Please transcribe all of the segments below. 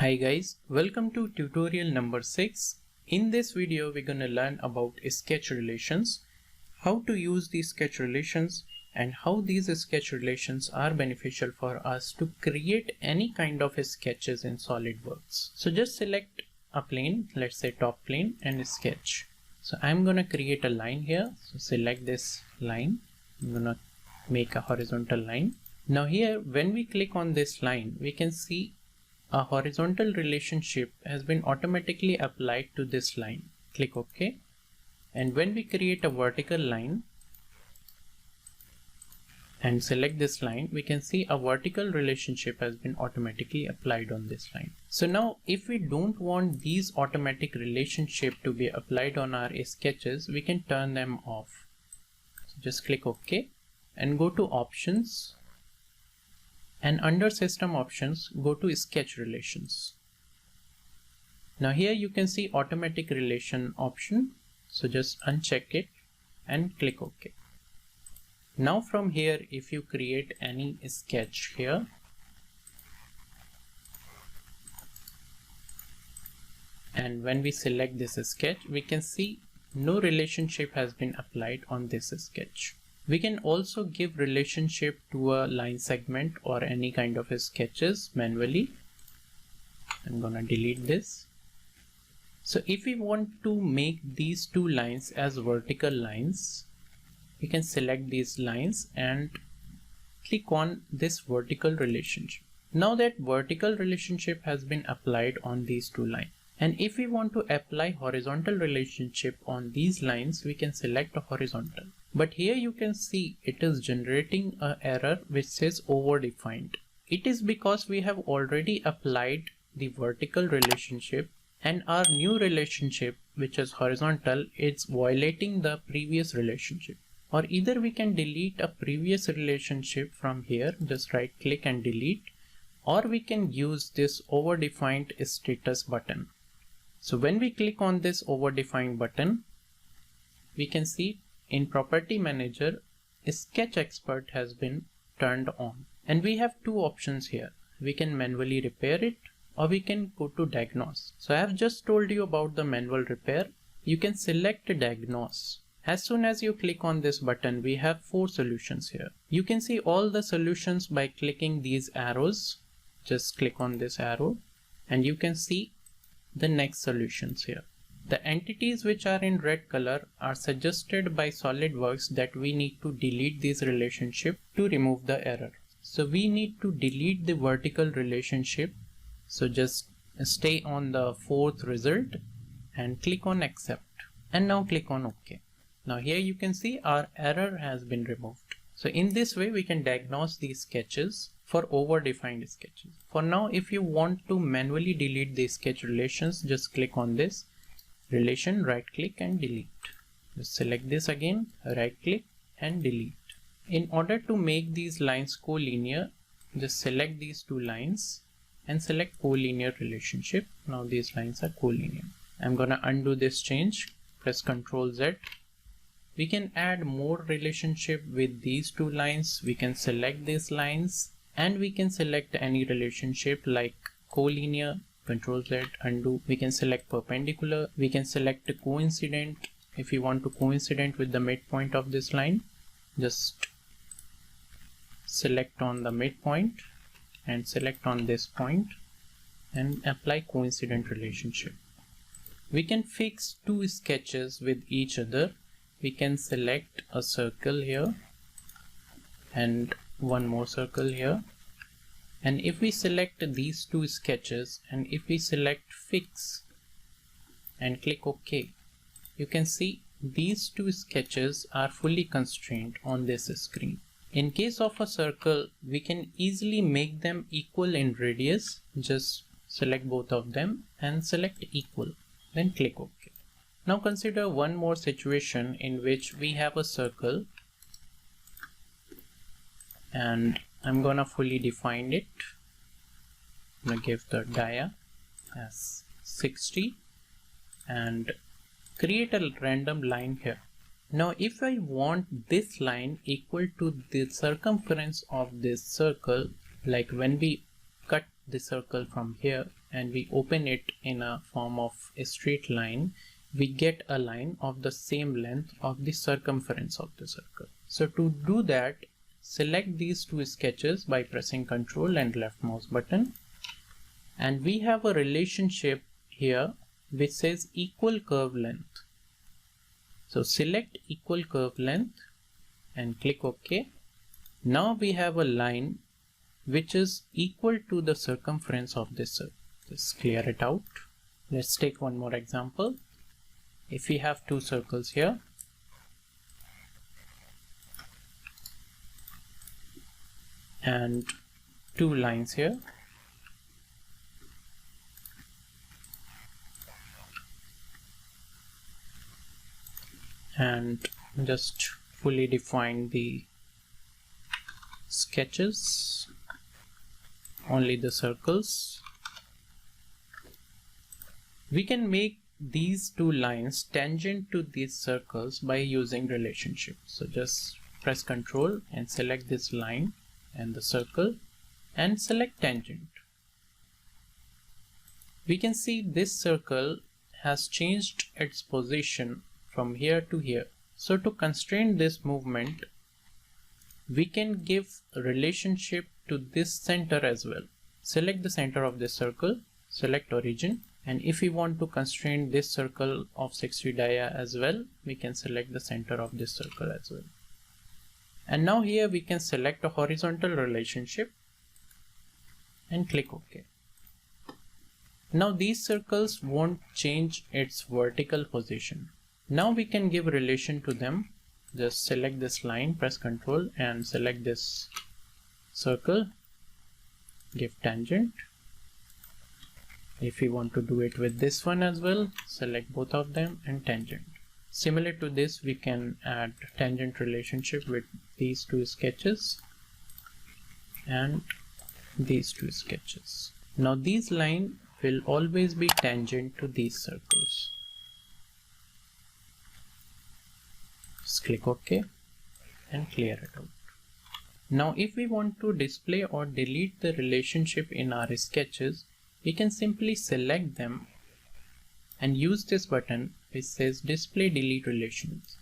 Hi guys, welcome to tutorial number 6. In this video we're going to learn about sketch relations, how to use these sketch relations and how these sketch relations are beneficial for us to create any kind of sketches in Solidworks. So just select a plane, let's say top plane, and sketch. So I'm going to create a line here. So select this line. I'm going to make a horizontal line. Now here when we click on this line, we can see a horizontal relationship has been automatically applied to this line. Click OK. And when we create a vertical line and select this line, we can see a vertical relationship has been automatically applied on this line. So now if we don't want these automatic relationship to be applied on our sketches, we can turn them off. So just click OK and go to options. And under system options, go to sketch relations. Now here you can see automatic relation option. So just uncheck it and click OK. Now from here, if you create any sketch here, and when we select this sketch, we can see no relationship has been applied on this sketch. We can also give relationship to a line segment or any kind of sketches manually. I'm gonna delete this. So if we want to make these two lines as vertical lines, we can select these lines and click on this vertical relationship. Now that vertical relationship has been applied on these two lines. And if we want to apply horizontal relationship on these lines, we can select a horizontal. But here you can see it is generating an error which says overdefined. It is because we have already applied the vertical relationship and our new relationship, which is horizontal, is violating the previous relationship. Or either we can delete a previous relationship from here, just right click and delete, or we can use this overdefined status button. So when we click on this overdefined button, we can see in property manager, sketch expert has been turned on. And we have two options here. We can manually repair it or we can go to diagnose. So I have just told you about the manual repair. You can select diagnose. As soon as you click on this button, we have 4 solutions here. You can see all the solutions by clicking these arrows. Just click on this arrow and you can see the next solutions here. The entities which are in red color are suggested by Solidworks that we need to delete this relationship to remove the error. So we need to delete the vertical relationship. So just stay on the 4th result and click on accept and now click on OK. Now here you can see our error has been removed. So in this way we can diagnose these sketches for overdefined sketches. For now, if you want to manually delete the sketch relations, just click on this relation, right click and delete. Just select this again, right click and delete. In order to make these lines collinear, just select these two lines and select collinear relationship. Now these lines are collinear. I'm gonna undo this change, press Ctrl Z. We can add more relationship with these two lines. We can select these lines and we can select any relationship like collinear. Ctrl Z, undo. We can select perpendicular. We can select coincident. If you want to coincident with the midpoint of this line, just select on the midpoint and select on this point and apply coincident relationship. We can fix two sketches with each other. We can select a circle here and one more circle here. And if we select these two sketches and if we select fix and click OK, you can see these two sketches are fully constrained on this screen. In case of a circle, we can easily make them equal in radius. Just select both of them and select equal, then click OK. Now consider one more situation in which we have a circle and I'm gonna fully define it. I'm gonna give the dia as 60 and create a random line here. Now if I want this line equal to the circumference of this circle, like when we cut the circle from here, and we open it in a form of a straight line, we get a line of the same length of the circumference of the circle. So to do that, select these two sketches by pressing Ctrl and left mouse button, and we have a relationship here which says equal curve length. So select equal curve length and click OK. Now we have a line which is equal to the circumference of this circle. Just clear it out. Let's take one more example. If we have two circles here, and two lines here, and just fully define the sketches, only the circles. We can make these two lines tangent to these circles by using relationship. So just press Ctrl and select this line and the circle and select tangent. We can see this circle has changed its position from here to here. So to constrain this movement, we can give a relationship to this center as well. Select the center of this circle, select origin, and if we want to constrain this circle of 60 dia as well, we can select the center of this circle as well. And now here we can select a horizontal relationship and click OK. Now these circles won't change its vertical position. Now we can give relation to them. Just select this line, press Ctrl and select this circle, give tangent. If we want to do it with this one as well, select both of them and tangent. Similar to this, we can add tangent relationship with these two sketches and these two sketches. Now these lines will always be tangent to these circles. Just click OK and clear it out. Now if we want to display or delete the relationship in our sketches, we can simply select them and use this button which says display delete relations.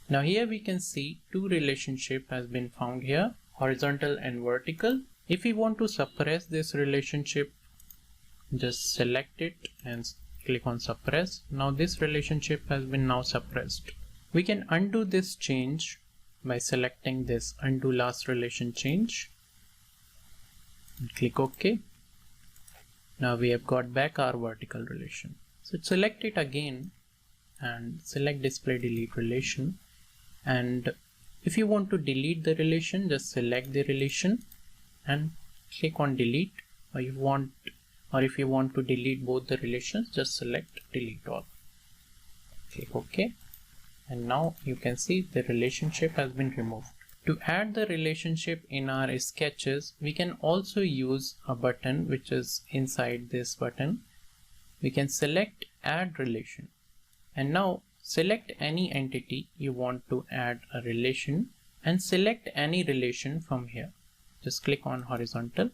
Now here we can see two relationship has been found here, horizontal and vertical. If we want to suppress this relationship, just select it and click on suppress. Now this relationship has been now suppressed. We can undo this change by selecting this undo last relation change and click OK. Now we have got back our vertical relation. So select it again and select display delete relation, and if you want to delete the relation, just select the relation and click on delete, or if you want to delete both the relations, just select delete all. Click OK, and now you can see the relationship has been removed. To add the relationship in our sketches, we can also use a button which is inside this button. We can select add relation, and now select any entity you want to add a relation and select any relation from here. Just click on horizontal,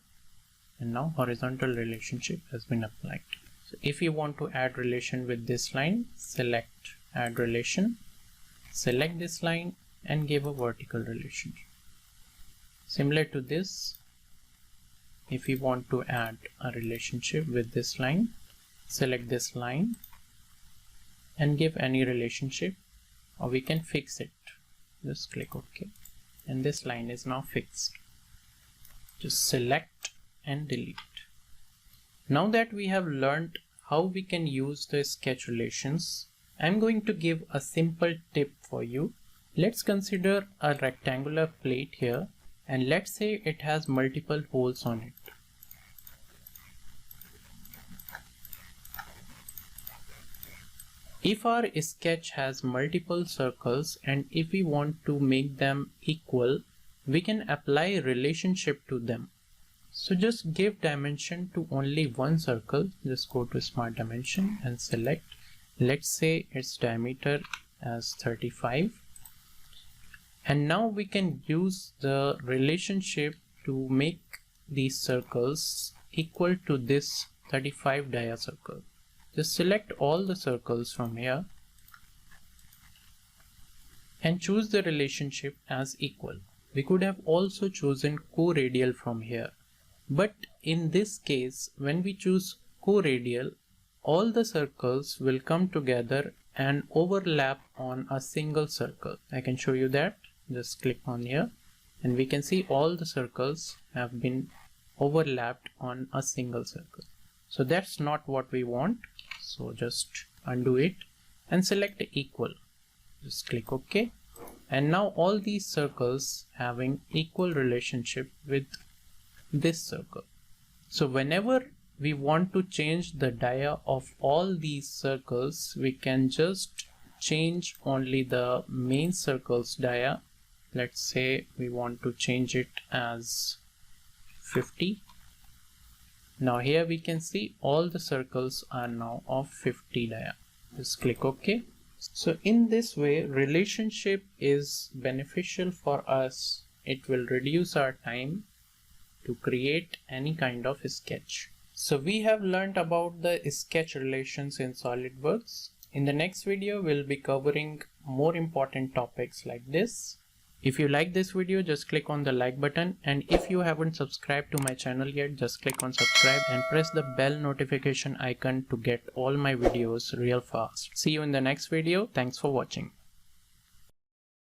and now horizontal relationship has been applied. So if you want to add relation with this line, select add relation, select this line and give a vertical relation. Similar to this, if you want to add a relationship with this line, select this line and give any relationship, or we can fix it. Just click OK, and this line is now fixed. Just select and delete. Now that we have learned how we can use the sketch relations, I'm going to give a simple tip for you. Let's consider a rectangular plate here, and let's say it has multiple holes on it. If our sketch has multiple circles and if we want to make them equal, we can apply a relationship to them. So just give dimension to only one circle. Just go to Smart Dimension and select, let's say its diameter as 35. And now we can use the relationship to make these circles equal to this 35 dia circle. Just select all the circles from here and choose the relationship as equal. We could have also chosen co-radial from here, but in this case, when we choose co-radial, all the circles will come together and overlap on a single circle. I can show you that. Just click on here and we can see all the circles have been overlapped on a single circle. So that's not what we want. So just undo it and select equal. Just click OK. And now all these circles having equal relationship with this circle. So whenever we want to change the dia of all these circles, we can just change only the main circle's dia. Let's say we want to change it as 50. Now here we can see all the circles are now of 50 dia. Just click OK. So in this way, relationship is beneficial for us. It will reduce our time to create any kind of sketch. So we have learned about the sketch relations in SolidWorks. In the next video, we'll be covering more important topics like this. If you like this video, just click on the like button, and if you haven't subscribed to my channel yet, just click on subscribe and press the bell notification icon to get all my videos real fast. See you in the next video. Thanks for watching.